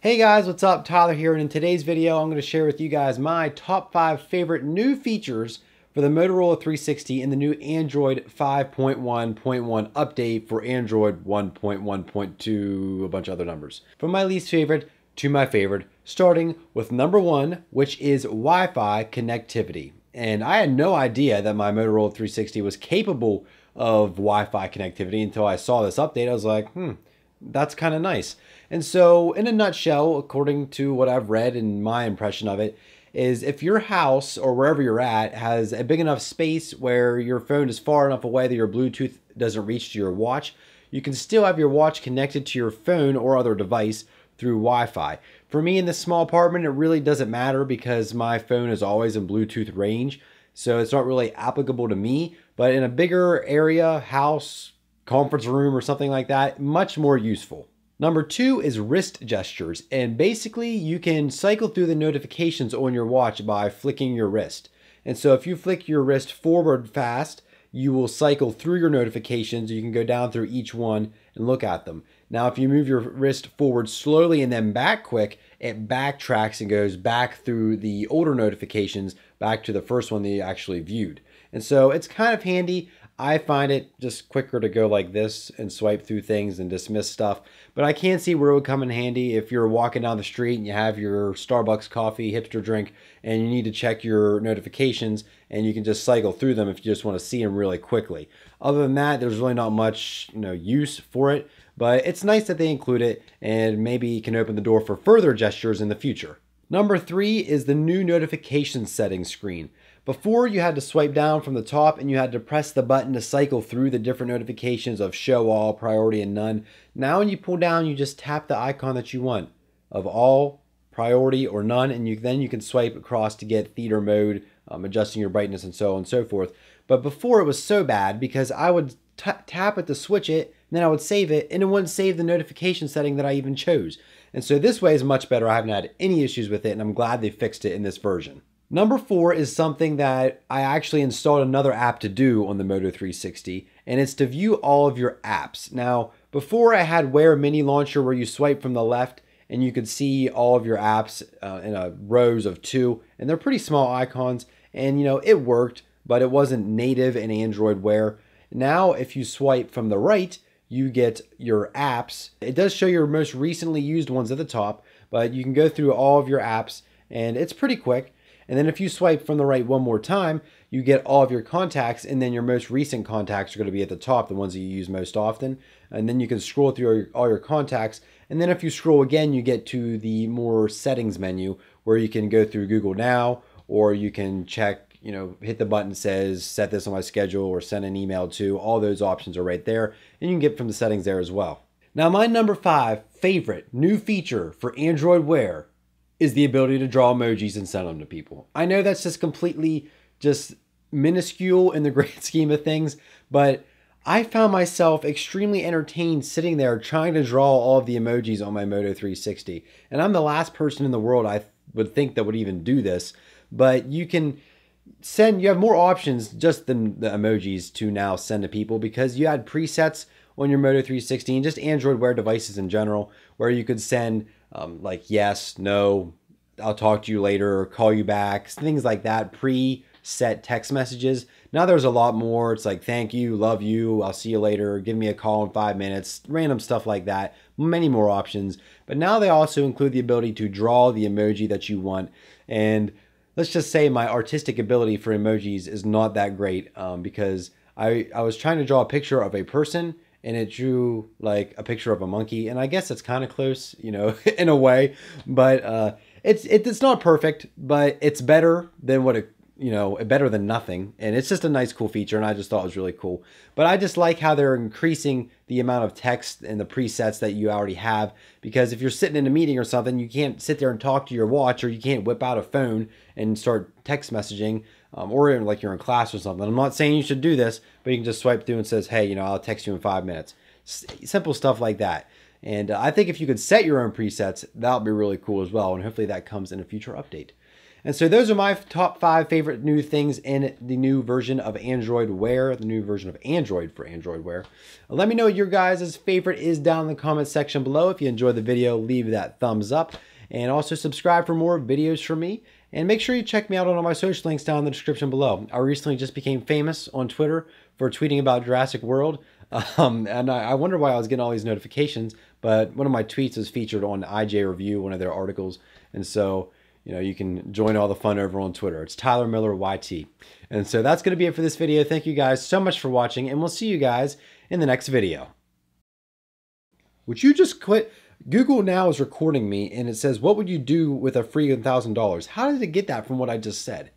Hey guys, what's up? Tyler here, and in today's video I'm going to share with you guys my top 5 favorite new features for the Motorola 360 in the new Android 5.1.1 update for Android 1.1.2, a bunch of other numbers. From my least favorite to my favorite, starting with number 1, which is Wi-Fi connectivity. And I had no idea that my Motorola 360 was capable of Wi-Fi connectivity until I saw this update. I was like, that's kind of nice. And so in a nutshell, according to what I've read and my impression of it, is if your house or wherever you're at has a big enough space where your phone is far enough away that your Bluetooth doesn't reach to your watch, you can still have your watch connected to your phone or other device through Wi-Fi. For me in this small apartment, it really doesn't matter because my phone is always in Bluetooth range, so it's not really applicable to me. But in a bigger area, house, conference room, or something like that, much more useful. Number 2 is wrist gestures, and basically you can cycle through the notifications on your watch by flicking your wrist. And so if you flick your wrist forward fast, you will cycle through your notifications. You can go down through each one and look at them. Now if you move your wrist forward slowly and then back quick, it backtracks and goes back through the older notifications back to the first one that you actually viewed. And so it's kind of handy. I find it just quicker to go like this and swipe through things and dismiss stuff. But I can see where it would come in handy if you're walking down the street and you have your Starbucks coffee, hipster drink, and you need to check your notifications, and you can just cycle through them if you just want to see them really quickly. Other than that, there's really not much, use for it, but it's nice that they include it, and maybe can open the door for further gestures in the future. Number 3 is the new notification settings screen. Before, you had to swipe down from the top and you had to press the button to cycle through the different notifications of show all, priority, and none. Now when you pull down, you just tap the icon that you want of all, priority, or none, and then you can swipe across to get theater mode, adjusting your brightness, and so on and so forth. But before, it was so bad because I would tap it to switch it, and then I would save it, and it wouldn't save the notification setting that I even chose. And so this way is much better. I haven't had any issues with it, and I'm glad they fixed it in this version. Number 4 is something that I actually installed another app to do on the Moto 360, and it's to view all of your apps. Now, before I had Wear Mini Launcher where you swipe from the left and you could see all of your apps in a rows of 2, and they're pretty small icons, and it worked, but it wasn't native in Android Wear. Now, if you swipe from the right, you get your apps. It does show your most recently used ones at the top, but you can go through all of your apps, and it's pretty quick. And then if you swipe from the right one more time, you get all of your contacts, and then your most recent contacts are going to be at the top, the ones that you use most often. And then you can scroll through all your contacts. And then if you scroll again, you get to the more settings menu where you can go through Google Now, or you can check, hit the button that says set this on my schedule or send an email to. All those options are right there, and you can get from the settings there as well. Now my number 5 favorite new feature for Android Wear is the ability to draw emojis and send them to people. I know that's just completely minuscule in the great scheme of things, but I found myself extremely entertained sitting there trying to draw all of the emojis on my Moto 360. And I'm the last person in the world I would think that would even do this, but you have more options just than the emojis to now send to people, because you had presets on your Moto 360 and just Android Wear devices in general where you could send like yes, no, I'll talk to you later, or call you back, things like that, pre-set text messages. Now there's a lot more. It's like thank you, love you, I'll see you later, give me a call in 5 minutes, random stuff like that. Many more options. But now they also include the ability to draw the emoji that you want. And let's just say my artistic ability for emojis is not that great, because I was trying to draw a picture of a person, and it drew like a picture of a monkey, and I guess it's kind of close, in a way, but it's not perfect, but it's better than better than nothing, and it's just a nice, cool feature, and I just thought it was really cool. But I just like how they're increasing the amount of text and the presets that you already have, because if you're sitting in a meeting or something, you can't sit there and talk to your watch, or you can't whip out a phone and start text messaging, or like you're in class or something. I'm not saying you should do this, but you can just swipe through and says, hey, I'll text you in 5 minutes. Simple stuff like that. And I think if you could set your own presets, that would be really cool as well. And hopefully that comes in a future update. And so those are my top 5 favorite new things in the new version of Android Wear, the new version of Android for Android Wear. Let me know what your guys' favorite is down in the comment section below. If you enjoyed the video, leave that thumbs up. And also subscribe for more videos from me. And make sure you check me out on all my social links down in the description below. I recently just became famous on Twitter for tweeting about Jurassic World. And I wonder why I was getting all these notifications, but one of my tweets was featured on IJ Review, one of their articles. And so, you know, you can join all the fun over on Twitter. It's Tyler Miller YT. And so that's going to be it for this video. Thank you guys so much for watching, and we'll see you guys in the next video. Would you just quit? Google now is recording me, and it says, what would you do with a free $1,000? How did it get that from what I just said?